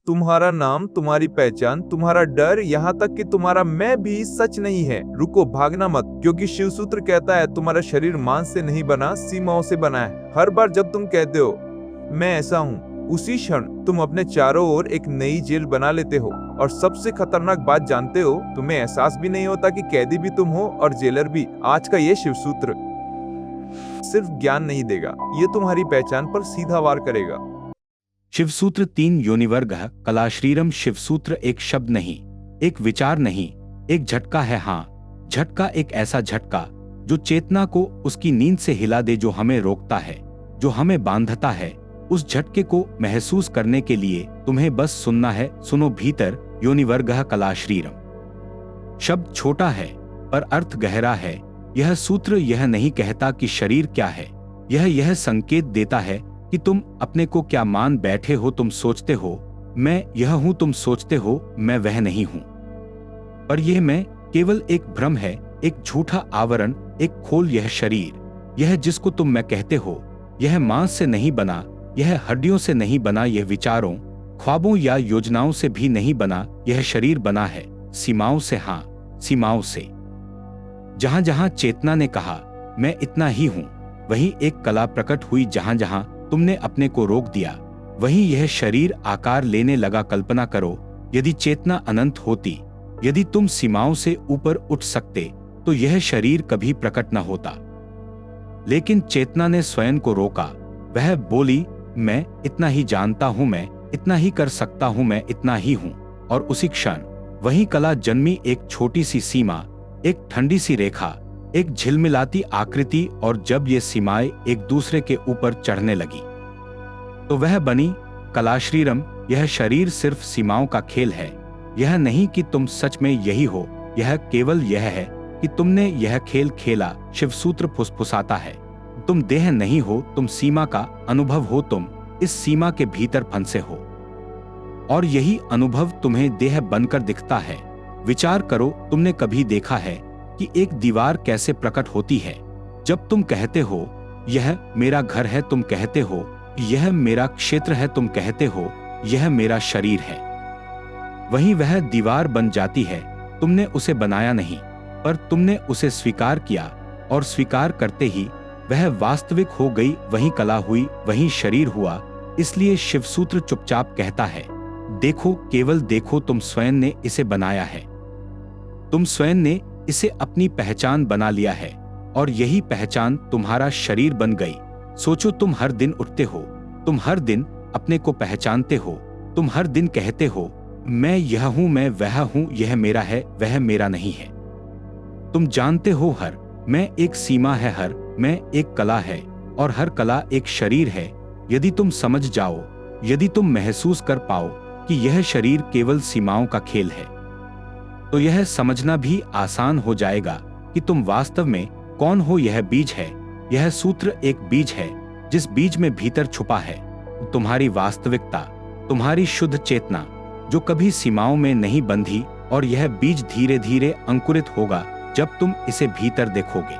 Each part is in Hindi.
तुम्हारा नाम, तुम्हारी पहचान, तुम्हारा डर, यहाँ तक कि तुम्हारा मैं भी सच नहीं है। रुको, भागना मत, क्योंकि शिव सूत्र कहता है तुम्हारा शरीर मांस से नहीं बना, सीमाओं से बना है। हर बार जब तुम कहते हो मैं ऐसा हूँ, उसी क्षण तुम अपने चारों ओर एक नई जेल बना लेते हो। और सबसे खतरनाक बात जानते हो, तुम्हें एहसास भी नहीं होता कि कैदी भी तुम हो और जेलर भी। आज का ये शिव सूत्र सिर्फ ज्ञान नहीं देगा, ये तुम्हारी पहचान पर सीधा वार करेगा। शिवसूत्र 3 योनिवर्ग कला श्रीरम। शिवसूत्र एक शब्द नहीं, एक विचार नहीं, एक झटका है। हाँ, झटका, एक ऐसा झटका जो चेतना को उसकी नींद से हिला दे, जो हमें रोकता है, जो हमें बांधता है। उस झटके को महसूस करने के लिए तुम्हें बस सुनना है। सुनो, भीतर योनिवर्ग कला श्रीरम। शब्द छोटा है पर अर्थ गहरा है। यह सूत्र यह नहीं कहता कि शरीर क्या है, यह संकेत देता है कि तुम अपने को क्या मान बैठे हो। तुम सोचते हो मैं यह हूं, तुम सोचते हो मैं वह नहीं हूं, पर यह मैं केवल एक भ्रम है, एक झूठा आवरण, एक खोल। यह शरीर, यह जिसको तुम मैं कहते हो, यह मांस से नहीं बना, यह हड्डियों से नहीं बना, यह विचारों, ख्वाबों या योजनाओं से भी नहीं बना। यह शरीर बना है सीमाओं से। हाँ, सीमाओं से। जहां जहां चेतना ने कहा मैं इतना ही हूं, वहीं एक कला प्रकट हुई। जहां जहां तुमने अपने को रोक दिया, वहीं यह शरीर आकार लेने लगा। कल्पना करो, यदि चेतना अनंत होती, यदि तुम सीमाओं से ऊपर उठ सकते, तो यह शरीर कभी प्रकट न होता। लेकिन चेतना ने स्वयं को रोका। वह बोली मैं इतना ही जानता हूं, मैं इतना ही कर सकता हूं, मैं इतना ही हूं। और उसी क्षण वही कला जन्मी, एक छोटी सी सीमा, एक ठंडी सी रेखा, एक झिलमिलाती आकृति। और जब ये सीमाएं एक दूसरे के ऊपर चढ़ने लगी, तो वह बनी कला श्रीरम। यह शरीर सिर्फ सीमाओं का खेल है। यह नहीं कि तुम सच में यही हो, यह केवल यह है कि तुमने यह खेल खेला। शिवसूत्र फुसफुसाता है, तुम देह नहीं हो, तुम सीमा का अनुभव हो, तुम इस सीमा के भीतर फंसे हो, और यही अनुभव तुम्हें देह बनकर दिखता है। विचार करो, तुमने कभी देखा है कि एक दीवार कैसे प्रकट होती है? जब तुम कहते हो यह मेरा घर है, तुम कहते हो यह मेरा क्षेत्र है, तुम कहते हो यह मेरा शरीर है, वहीं वह दीवार बन जाती है। तुमने उसे बनाया नहीं, पर तुमने उसे स्वीकार किया, और स्वीकार करते ही वह वास्तविक हो गई। वही कला हुई, वही शरीर हुआ। इसलिए शिवसूत्र चुपचाप कहता है देखो, केवल देखो, तुम स्वयं ने इसे बनाया है, तुम स्वयं ने इसे अपनी पहचान बना लिया है, और यही पहचान तुम्हारा शरीर बन गई। सोचो, तुम हर दिन उठते हो, तुम हर दिन अपने को पहचानते हो, तुम हर दिन कहते हो मैं यह हूं, मैं वह हूं, यह मेरा है, वह मेरा नहीं है। तुम जानते हो हर मैं एक सीमा है, हर मैं एक कला है, और हर कला एक शरीर है। यदि तुम समझ जाओ, यदि तुम महसूस कर पाओ कि यह शरीर केवल सीमाओं का खेल है, तो यह समझना भी आसान हो जाएगा कि तुम वास्तव में कौन हो। यह बीज है, यह सूत्र एक बीज है, जिस बीज में भीतर छुपा है तुम्हारी वास्तविकता, तुम्हारी शुद्ध चेतना, जो कभी सीमाओं में नहीं बंधी। और यह बीज धीरे धीरे अंकुरित होगा जब तुम इसे भीतर देखोगे,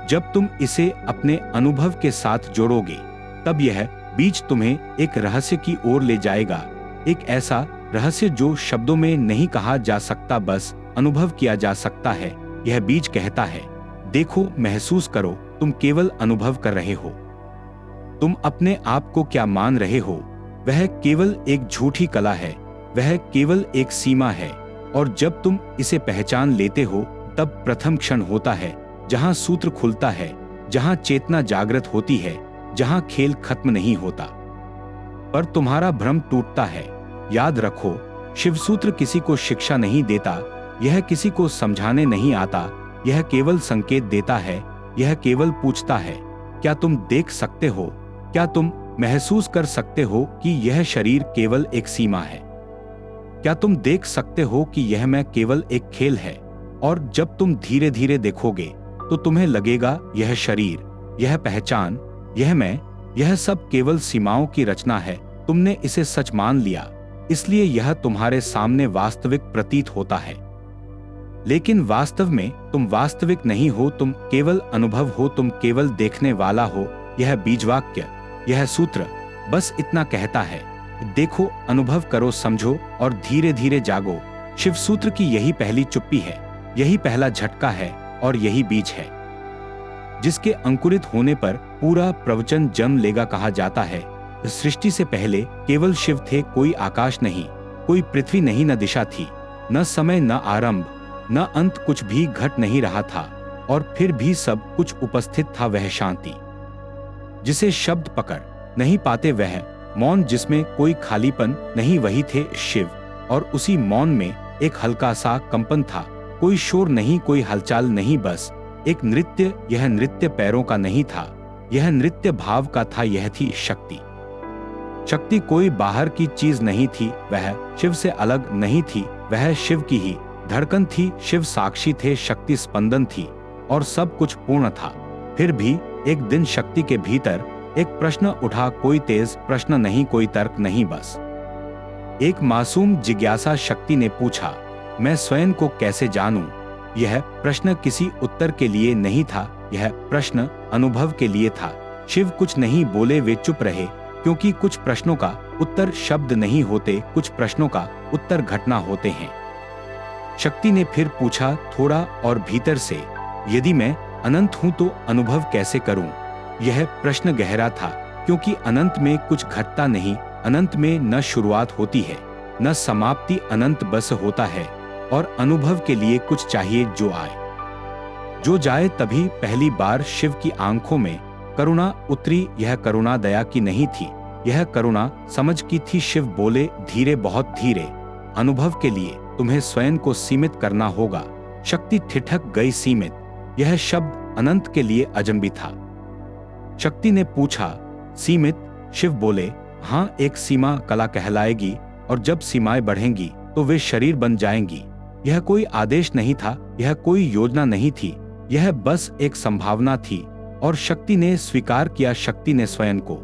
जब तुम इसे अपने अनुभव के साथ जोड़ोगे। तब यह बीज तुम्हें एक रहस्य की ओर ले जाएगा, एक ऐसा रहस्य जो शब्दों में नहीं कहा जा सकता, बस अनुभव किया जा सकता है। यह बीज कहता है देखो, महसूस करो, तुम केवल अनुभव कर रहे हो। तुम अपने आप को क्या मान रहे हो, वह केवल एक झूठी कला है, वह केवल एक सीमा है। और जब तुम इसे पहचान लेते हो, तब प्रथम क्षण होता है जहां सूत्र खुलता है, जहां चेतना जागृत होती है, जहां खेल खत्म नहीं होता, पर तुम्हारा भ्रम टूटता है। याद रखो, शिवसूत्र किसी को शिक्षा नहीं देता, यह किसी को समझाने नहीं आता, यह केवल संकेत देता है, यह केवल पूछता है क्या तुम देख सकते हो, क्या तुम महसूस कर सकते हो कि यह शरीर केवल एक सीमा है? क्या तुम देख सकते हो कि यह मैं केवल एक खेल है? और जब तुम धीरे धीरे देखोगे, तो तुम्हें लगेगा यह शरीर, यह पहचान, यह मैं, यह सब केवल सीमाओं की रचना है। तुमने इसे सच मान लिया, इसलिए यह तुम्हारे सामने वास्तविक प्रतीत होता है। लेकिन वास्तव में तुम वास्तविक नहीं हो, तुम केवल अनुभव हो, तुम केवल देखने वाला हो। यह बीजवाक्य, यह सूत्र बस इतना कहता है देखो, अनुभव करो, समझो और धीरे धीरे जागो। शिव सूत्र की यही पहली चुप्पी है, यही पहला झटका है और यही बीज है जिसके अंकुरित होने पर पूरा प्रवचन जन्म लेगा। कहा जाता है, सृष्टि से पहले केवल शिव थे, कोई आकाश नहीं, कोई पृथ्वी नहीं, न दिशा थी, न समय, न आरंभ, न अंत, कुछ भी घट नहीं रहा था और फिर भी सब कुछ उपस्थित था। वह शांति जिसे शब्द पकड़ नहीं पाते, वह मौन जिसमें कोई खालीपन नहीं, वही थे शिव। और उसी मौन में एक हल्का सा कंपन था, कोई शोर नहीं, कोई हलचल नहीं, बस एक नृत्य। यह नृत्य पैरों का नहीं था, यह नृत्य भाव का था। यह थी शक्ति। शक्ति कोई बाहर की चीज नहीं थी, वह शिव से अलग नहीं थी, वह शिव की ही धड़कन थी। शिव साक्षी थे, शक्ति स्पंदन थी और सब कुछ पूर्ण था। फिर भी एक दिन शक्ति के भीतर एक प्रश्न उठा, कोई तेज प्रश्न नहीं, कोई तर्क नहीं, बस एक मासूम जिज्ञासा। शक्ति ने पूछा, मैं स्वयं को कैसे जानूं? यह प्रश्न किसी उत्तर के लिए नहीं था, यह प्रश्न अनुभव के लिए था। शिव कुछ नहीं बोले, वे चुप रहे, क्योंकि कुछ प्रश्नों का उत्तर शब्द नहीं होते, कुछ प्रश्नों का उत्तर घटना होते हैं। शक्ति ने फिर पूछा, थोड़ा और भीतर से, यदि मैं अनंत हूं तो अनुभव कैसे करूं? यह प्रश्न गहरा था, क्योंकि अनंत में कुछ घटता नहीं, अनंत में न शुरुआत होती है न समाप्ति, अनंत बस होता है और अनुभव के लिए कुछ चाहिए जो आए, जो जाए। तभी पहली बार शिव की आंखों में करुणा उतरी। यह करुणा दया की नहीं थी, यह करुणा समझ की थी। शिव बोले, धीरे, बहुत धीरे, अनुभव के लिए तुम्हें स्वयं को सीमित करना होगा। शक्ति ठिठक गई, सीमित, यह शब्द अनंत के लिए अजनबी था। शक्ति ने पूछा, सीमित? शिव बोले, हाँ, एक सीमा कला कहलाएगी और जब सीमाएं बढ़ेंगी तो वे शरीर बन जाएंगी। यह कोई आदेश नहीं था, यह कोई योजना नहीं थी, यह बस एक संभावना थी और शक्ति ने स्वीकार किया। शक्ति ने स्वयं को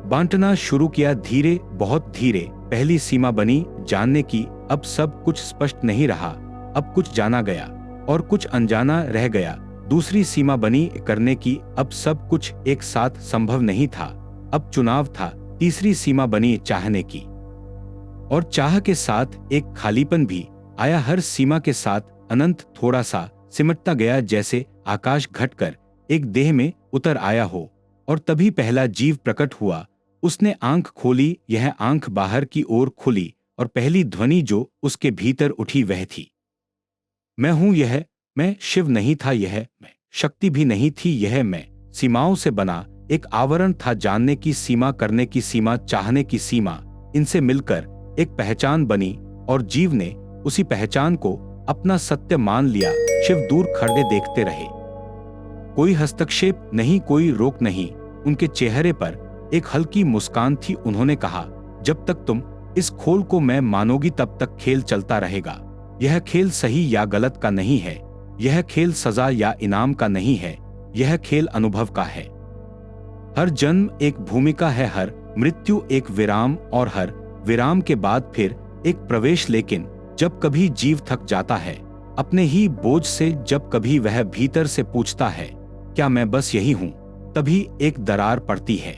बांटना शुरू किया, धीरे, बहुत धीरे। पहली सीमा बनी जानने की, अब सब कुछ स्पष्ट नहीं रहा, अब कुछ जाना गया और कुछ अनजाना रह गया। दूसरी सीमा बनी करने की, अब सब कुछ एक साथ संभव नहीं था, अब चुनाव था। तीसरी सीमा बनी चाहने की और चाह के साथ एक खालीपन भी आया। हर सीमा के साथ अनंत थोड़ा सा सिमटता गया, जैसे आकाश घटकर एक देह में उतर आया हो। और तभी पहला जीव प्रकट हुआ, उसने आंख खोली, यह आंख बाहर की ओर खुली और पहली ध्वनि जो उसके भीतर उठी वह थी, मैं हूं। यह मैं शिव नहीं था, यह मैं शक्ति भी नहीं थी, यह मैं सीमाओं से बना एक आवरण था। जानने की सीमा, करने की सीमा, चाहने की सीमा, इनसे मिलकर एक पहचान बनी और जीव ने उसी पहचान को अपना सत्य मान लिया। शिव दूर खड़े देखते रहे, कोई हस्तक्षेप नहीं, कोई रोक नहीं। उनके चेहरे पर एक हल्की मुस्कान थी। उन्होंने कहा, जब तक तुम इस खोल को मैं मानोगी तब तक खेल चलता रहेगा। यह खेल सही या गलत का नहीं है, यह खेल सजा या इनाम का नहीं है, यह खेल अनुभव का है। हर जन्म एक भूमिका है, हर मृत्यु एक विराम और हर विराम के बाद फिर एक प्रवेश। लेकिन जब कभी जीव थक जाता है अपने ही बोझ से, जब कभी वह भीतर से पूछता है, क्या मैं बस यही हूं, तभी एक दरार पड़ती है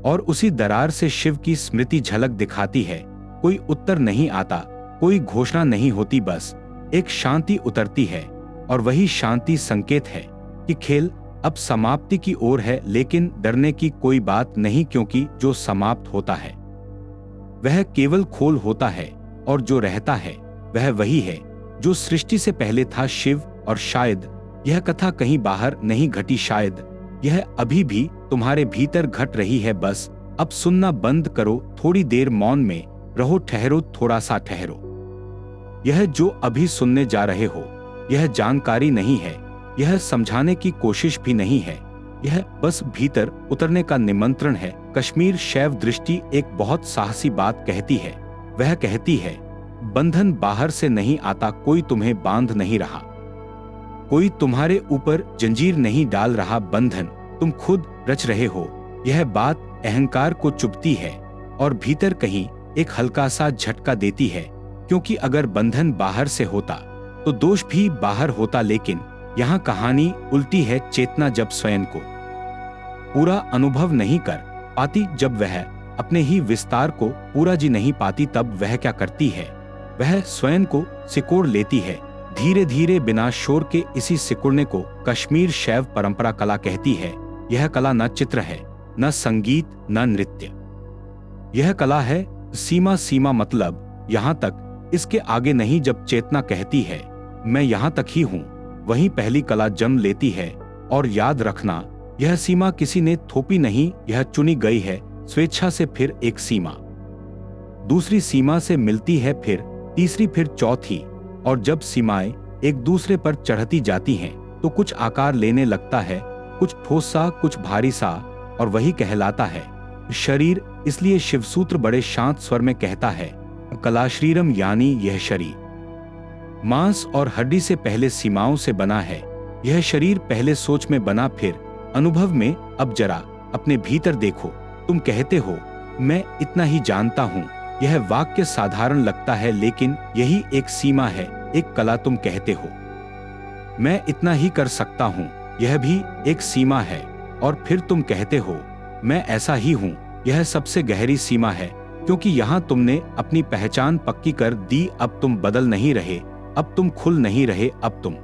और उसी दरार से शिव की स्मृति झलक दिखाती है। कोई उत्तर नहीं आता, कोई घोषणा नहीं होती, बस एक शांति उतरती है और वही शांति संकेत है कि खेल अब समाप्ति की ओर है। लेकिन डरने की कोई बात नहीं, क्योंकि जो समाप्त होता है वह केवल खोल होता है और जो रहता है वह वही है जो सृष्टि से पहले था, शिव। और शायद यह कथा कहीं बाहर नहीं घटी, शायद यह अभी भी तुम्हारे भीतर घट रही है। बस अब सुनना बंद करो, थोड़ी देर मौन में रहो, ठहरो, थोड़ा सा ठहरो। यह जो अभी सुनने जा रहे हो यह जानकारी नहीं है, यह समझाने की कोशिश भी नहीं है, यह बस भीतर उतरने का निमंत्रण है। कश्मीर शैव दृष्टि एक बहुत साहसी बात कहती है। वह कहती है, बंधन बाहर से नहीं आता, कोई तुम्हें बांध नहीं रहा, कोई तुम्हारे ऊपर जंजीर नहीं डाल रहा, बंधन तुम खुद रच रहे हो। यह बात अहंकार को चुभती है और भीतर कहीं एक हल्का सा झटका देती है, क्योंकि अगर बंधन बाहर से होता तो दोष भी बाहर होता। लेकिन यहाँ कहानी उल्टी है। चेतना जब स्वयं को पूरा अनुभव नहीं कर पाती, जब वह अपने ही विस्तार को पूरा जी नहीं पाती तब वह क्या करती है, वह स्वयं को सिकोड़ लेती है। धीरे धीरे बिना शोर के इसी सिकुड़ने को कश्मीर शैव परंपरा कला कहती है। यह कला न चित्र है, न संगीत, न नृत्य। यह कला है सीमा। सीमा मतलब यहाँ तक, इसके आगे नहीं। जब चेतना कहती है मैं यहाँ तक ही हूँ, वहीं पहली कला जन्म लेती है। और याद रखना, यह सीमा किसी ने थोपी नहीं, यह चुनी गई है स्वेच्छा से। फिर एक सीमा दूसरी सीमा से मिलती है, फिर तीसरी, फिर चौथी। और जब सीमाएं एक दूसरे पर चढ़ती जाती हैं तो कुछ आकार लेने लगता है, कुछ ठोस सा, कुछ भारी सा, और वही कहलाता है शरीर। इसलिए शिवसूत्र बड़े शांत स्वर में कहता है कलाश्रीरम, यानी यह शरीर मांस और हड्डी से पहले सीमाओं से बना है। यह शरीर पहले सोच में बना, फिर अनुभव में। अब जरा अपने भीतर देखो। तुम कहते हो मैं इतना ही जानता हूँ। यह वाक्य साधारण लगता है, लेकिन यही एक सीमा है, एक कला। तुम कहते हो मैं इतना ही कर सकता हूँ, यह भी एक सीमा है। और फिर तुम कहते हो मैं ऐसा ही हूँ, यह सबसे गहरी सीमा है, क्योंकि यहाँ तुमने अपनी पहचान पक्की कर दी। अब तुम बदल नहीं रहे, अब तुम खुल नहीं रहे, अब तुम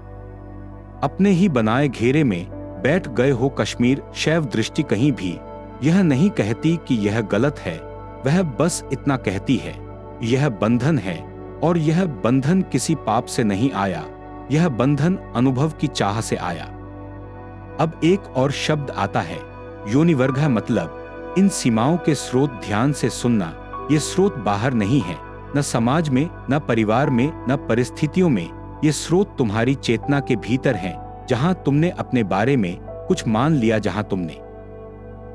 अपने ही बनाए घेरे में बैठ गए हो। कश्मीर शैव दृष्टि कहीं भी यह नहीं कहती कि यह गलत है, वह बस इतना कहती है यह बंधन है। और यह बंधन किसी पाप से नहीं आया, यह बंधन अनुभव की चाह से आया। अब एक और शब्द आता है योनिवर्ग, मतलब इन सीमाओं के स्रोत। ध्यान से सुनना, ये स्रोत बाहर नहीं है, न समाज में, न परिवार में, न परिस्थितियों में। ये स्रोत तुम्हारी चेतना के भीतर हैं, जहां तुमने अपने बारे में कुछ मान लिया, जहां तुमने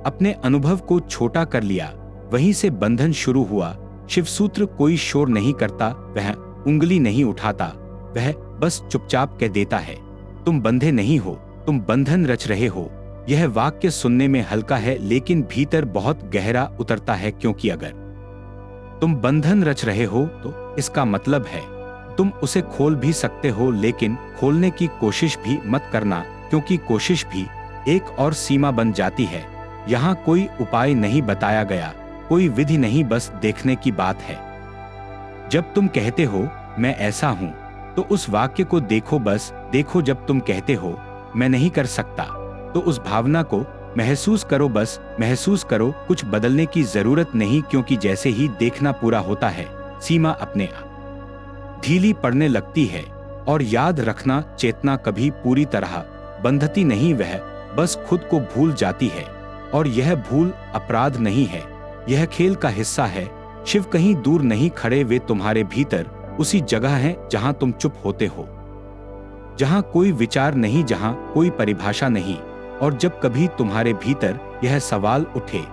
अपने अनुभव को छोटा कर लिया, वहीं से बंधन शुरू हुआ। शिवसूत्र कोई शोर नहीं करता, वह उंगली नहीं उठाता, वह बस चुपचाप कह देता है तुम बंधे नहीं हो, तुम बंधन रच रहे हो। यह वाक्य सुनने में हल्का है, लेकिन भीतर बहुत गहरा उतरता है। क्योंकि अगर तुम बंधन रच रहे हो तो इसका मतलब है तुम उसे खोल भी सकते हो, लेकिन खोलने की कोशिश भी मत करना, क्योंकि कोशिश भी एक और सीमा बन जाती है। यहाँ कोई उपाय नहीं बताया गया, कोई विधि नहीं, बस देखने की बात है। जब तुम कहते हो मैं ऐसा हूं, तो उस वाक्य को देखो, बस देखो। जब तुम कहते हो मैं नहीं कर सकता, तो उस भावना को महसूस करो, बस महसूस करो। कुछ बदलने की जरूरत नहीं, क्योंकि जैसे ही देखना पूरा होता है, सीमा अपने आप ढीली पड़ने लगती है। और याद रखना, चेतना कभी पूरी तरह बंधती नहीं, वह बस खुद को भूल जाती है। और यह भूल अपराध नहीं है, यह खेल का हिस्सा है। शिव कहीं दूर नहीं खड़े, वे तुम्हारे भीतर उसी जगह हैं जहां तुम चुप होते हो, जहां कोई विचार नहीं, जहां कोई परिभाषा नहीं। और जब कभी तुम्हारे भीतर यह सवाल उठे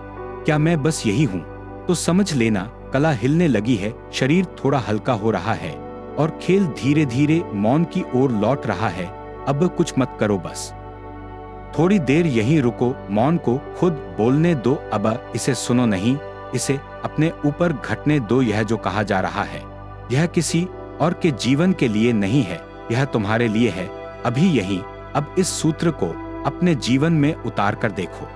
क्या मैं बस यही हूं, तो समझ लेना कला हिलने लगी है, शरीर थोड़ा हल्का हो रहा है और खेल धीरे धीरे मौन की ओर लौट रहा है। अब कुछ मत करो, बस थोड़ी देर यहीं रुको, मौन को खुद बोलने दो। अब इसे सुनो नहीं, इसे अपने ऊपर घटने दो। यह जो कहा जा रहा है, यह किसी और के जीवन के लिए नहीं है, यह तुम्हारे लिए है, अभी यहीं। अब इस सूत्र को अपने जीवन में उतार कर देखो।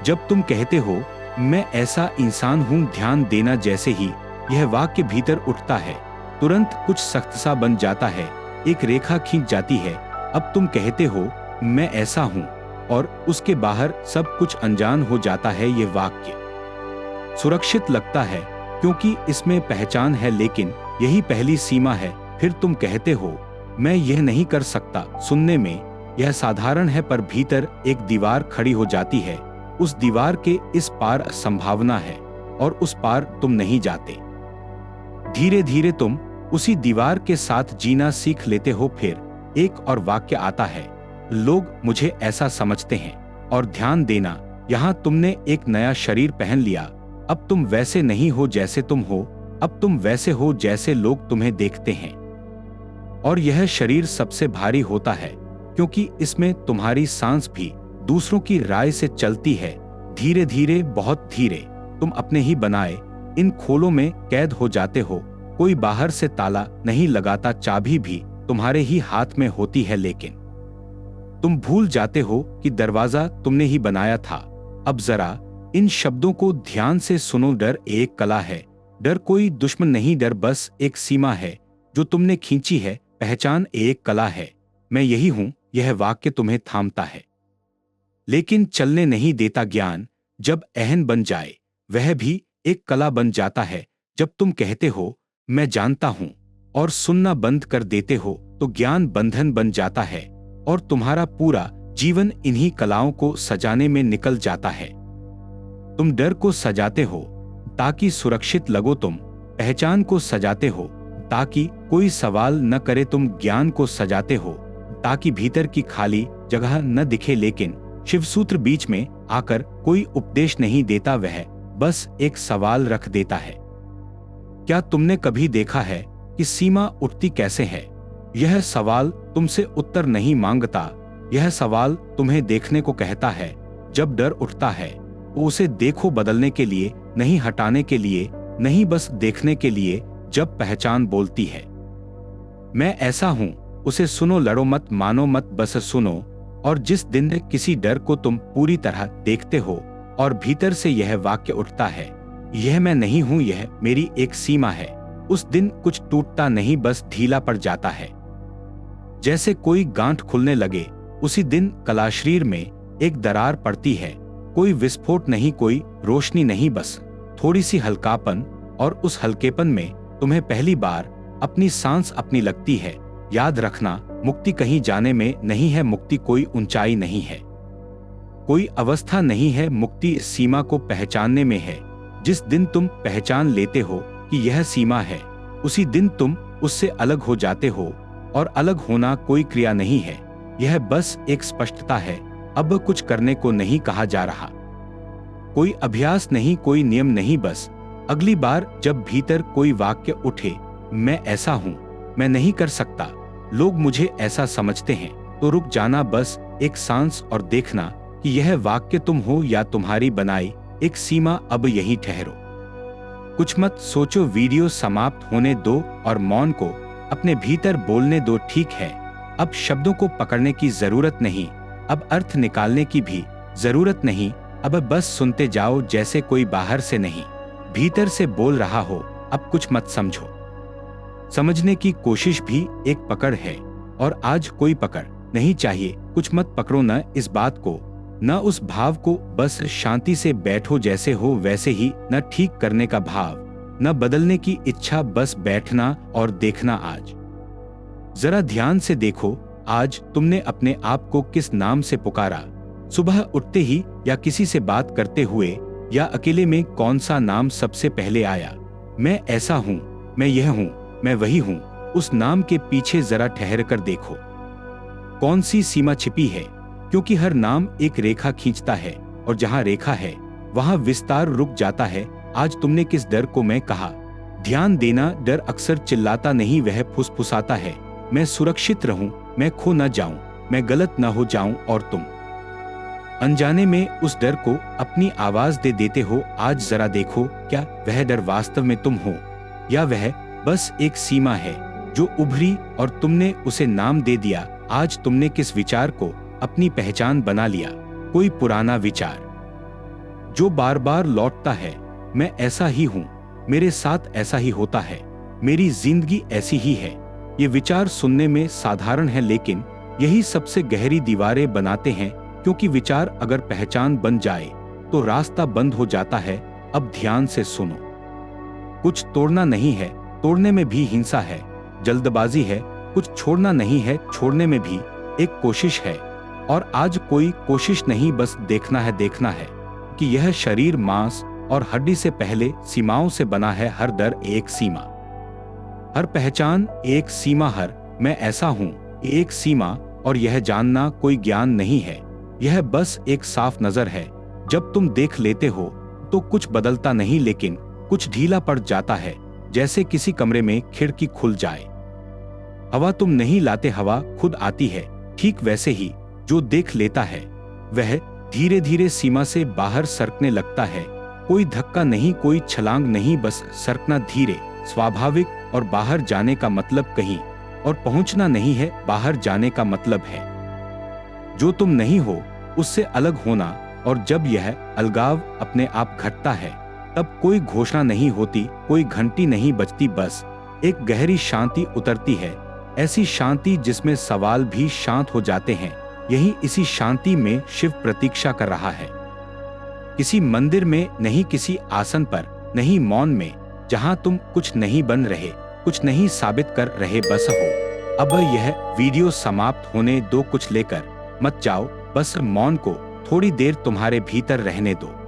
जब तुम कहते हो मैं ऐसा इंसान हूं, ध्यान देना, जैसे ही यह वाक्य भीतर उठता है, तुरंत कुछ सख्त सा बन जाता है, एक रेखा खींच जाती है। अब तुम कहते हो मैं ऐसा हूं, और उसके बाहर सब कुछ अनजान हो जाता है। ये वाक्य सुरक्षित लगता है क्योंकि इसमें पहचान है, लेकिन यही पहली सीमा है। फिर तुम कहते हो मैं यह नहीं कर सकता। सुनने में यह साधारण है, पर भीतर एक दीवार खड़ी हो जाती है। उस दीवार के इस पार संभावना है, और उस पार तुम नहीं जाते। धीरे धीरे तुम उसी दीवार के साथ जीना सीख लेते हो। फिर एक और वाक्य आता है, लोग मुझे ऐसा समझते हैं। और ध्यान देना, यहाँ तुमने एक नया शरीर पहन लिया। अब तुम वैसे नहीं हो जैसे तुम हो, अब तुम वैसे हो जैसे लोग तुम्हें देखते हैं। और यह शरीर सबसे भारी होता है, क्योंकि इसमें तुम्हारी सांस भी दूसरों की राय से चलती है। धीरे धीरे, बहुत धीरे, तुम अपने ही बनाए इन खोलों में कैद हो जाते हो। कोई बाहर से ताला नहीं लगाता, चाबी भी तुम्हारे ही हाथ में होती है, लेकिन तुम भूल जाते हो कि दरवाजा तुमने ही बनाया था। अब जरा इन शब्दों को ध्यान से सुनो। डर एक कला है। डर कोई दुश्मन नहीं, डर बस एक सीमा है जो तुमने खींची है। पहचान एक कला है। मैं यही हूं, यह वाक्य तुम्हें थामता है लेकिन चलने नहीं देता। ज्ञान जब अहन बन जाए वह भी एक कला बन जाता है। जब तुम कहते हो मैं जानता हूं और सुनना बंद कर देते हो तो ज्ञान बंधन बन जाता है और तुम्हारा पूरा जीवन इन्हीं कलाओं को सजाने में निकल जाता है। तुम डर को सजाते हो ताकि सुरक्षित लगो। तुम पहचान को सजाते हो ताकि कोई सवाल न करे। तुम ज्ञान को सजाते हो ताकि भीतर की खाली जगह न दिखे। लेकिन शिवसूत्र बीच में आकर कोई उपदेश नहीं देता, वह बस एक सवाल रख देता है। क्या तुमने कभी देखा है कि सीमा उठती कैसे है? यह सवाल तुमसे उत्तर नहीं मांगता, यह सवाल तुम्हें देखने को कहता है। जब डर उठता है तो उसे देखो, बदलने के लिए नहीं, हटाने के लिए नहीं, बस देखने के लिए। जब पहचान बोलती है मैं ऐसा हूं, उसे सुनो, लड़ो मत, मानो मत, बस सुनो। और जिस दिन किसी डर को तुम पूरी तरह देखते हो और भीतर से यह वाक्य उठता है, यह मैं नहीं हूं, यह मेरी एक सीमा है, उस दिन कुछ टूटता नहीं, बस ढीला पड़ जाता है। जैसे कोई गांठ खुलने लगे उसी दिन कलाशरीर में एक दरार पड़ती है। कोई विस्फोट नहीं, कोई रोशनी नहीं, बस थोड़ी सी हल्कापन। और उस हल्केपन में तुम्हें पहली बार अपनी सांस अपनी लगती है। याद रखना, मुक्ति कहीं जाने में नहीं है, मुक्ति कोई ऊंचाई नहीं है, कोई अवस्था नहीं है, मुक्ति इस सीमा को पहचानने में है। जिस दिन तुम पहचान लेते हो कि यह सीमा है, उसी दिन तुम उससे अलग हो जाते हो। और अलग होना कोई क्रिया नहीं है, यह बस एक स्पष्टता है। अब कुछ करने को नहीं कहा जा रहा, कोई अभ्यास नहीं, कोई नियम नहीं, बस अगली बार जब भीतर कोई वाक्य उठे, मैं ऐसा हूं, मैं नहीं कर सकता, लोग मुझे ऐसा समझते हैं, तो रुक जाना, बस एक सांस, और देखना कि यह वाक्य तुम हो या तुम्हारी बनाई एक सीमा। अब यहीं ठहरो, कुछ मत सोचो। वीडियो समाप्त होने दो और मौन को अपने भीतर बोलने दो। ठीक है, अब शब्दों को पकड़ने की जरूरत नहीं, अब अर्थ निकालने की भी जरूरत नहीं। अब बस सुनते जाओ, जैसे कोई बाहर से नहीं भीतर से बोल रहा हो। अब कुछ मत समझो, समझने की कोशिश भी एक पकड़ है, और आज कोई पकड़ नहीं चाहिए। कुछ मत पकड़ो, न इस बात को, न उस भाव को, बस शांति से बैठो, जैसे हो वैसे ही। न ठीक करने का भाव, न बदलने की इच्छा, बस बैठना और देखना। आज जरा ध्यान से देखो, आज तुमने अपने आप को किस नाम से पुकारा? सुबह उठते ही, या किसी से बात करते हुए, या अकेले में? कौन सा नाम सबसे पहले आया? मैं ऐसा हूं, मैं यह हूं, मैं वही हूं। उस नाम के पीछे जरा ठहर कर देखो, कौन सी सीमा छिपी है? क्योंकि हर नाम एक रेखा खींचता है, और जहां रेखा है वहां विस्तार रुक जाता है। आज तुमने किस डर को मैं कहा? ध्यान देना, डर अक्सर चिल्लाता नहीं, वह फुसफुसाता है। मैं सुरक्षित रहूं, मैं खो न जाऊं, मैं गलत न हो जाऊं। और तुम अनजाने में उस डर को अपनी आवाज दे देते हो। आज जरा देखो, क्या वह डर वास्तव में तुम हो, या वह बस एक सीमा है जो उभरी और तुमने उसे नाम दे दिया? आज तुमने किस विचार को अपनी पहचान बना लिया? कोई पुराना विचार जो बार बार लौटता है, मैं ऐसा ही हूं, मेरे साथ ऐसा ही होता है, मेरी जिंदगी ऐसी ही है। ये विचार सुनने में साधारण है, लेकिन यही सबसे गहरी दीवारें बनाते हैं। क्योंकि विचार अगर पहचान बन जाए तो रास्ता बंद हो जाता है। अब ध्यान से सुनो, कुछ तोड़ना नहीं है, तोड़ने में भी हिंसा है, जल्दबाजी है। कुछ छोड़ना नहीं है, छोड़ने में भी एक कोशिश है। और आज कोई कोशिश नहीं, बस देखना है, देखना है कि यह शरीर मांस और हड्डी से पहले सीमाओं से बना है। हर डर एक सीमा, हर पहचान एक सीमा, हर मैं ऐसा हूं एक सीमा। और यह जानना कोई ज्ञान नहीं है, यह बस एक साफ नजर है। जब तुम देख लेते हो तो कुछ बदलता नहीं, लेकिन कुछ ढीला पड़ जाता है। जैसे किसी कमरे में खिड़की खुल जाए, हवा तुम नहीं लाते, हवा खुद आती है। ठीक वैसे ही जो देख लेता है वह धीरे धीरे सीमा से बाहर सरकने लगता है। कोई धक्का नहीं, कोई छलांग नहीं, बस सरकना धीरे, स्वाभाविक। और बाहर जाने का मतलब कहीं और पहुंचना नहीं है, बाहर जाने का मतलब है जो तुम नहीं हो उससे अलग होना। और जब यह अलगाव अपने आप घटता है तब कोई घोषणा नहीं होती, कोई घंटी नहीं बजती, बस एक गहरी शांति उतरती है, ऐसी शांति जिसमें सवाल भी शांत हो जाते हैं। यही इसी शांति में शिव प्रतीक्षा कर रहा है, किसी मंदिर में नहीं, किसी आसन पर नहीं, मौन में, जहां तुम कुछ नहीं बन रहे, कुछ नहीं साबित कर रहे, बस हो। अब यह वीडियो समाप्त होने दो, कुछ लेकर मत जाओ, बस मौन को थोड़ी देर तुम्हारे भीतर रहने दो।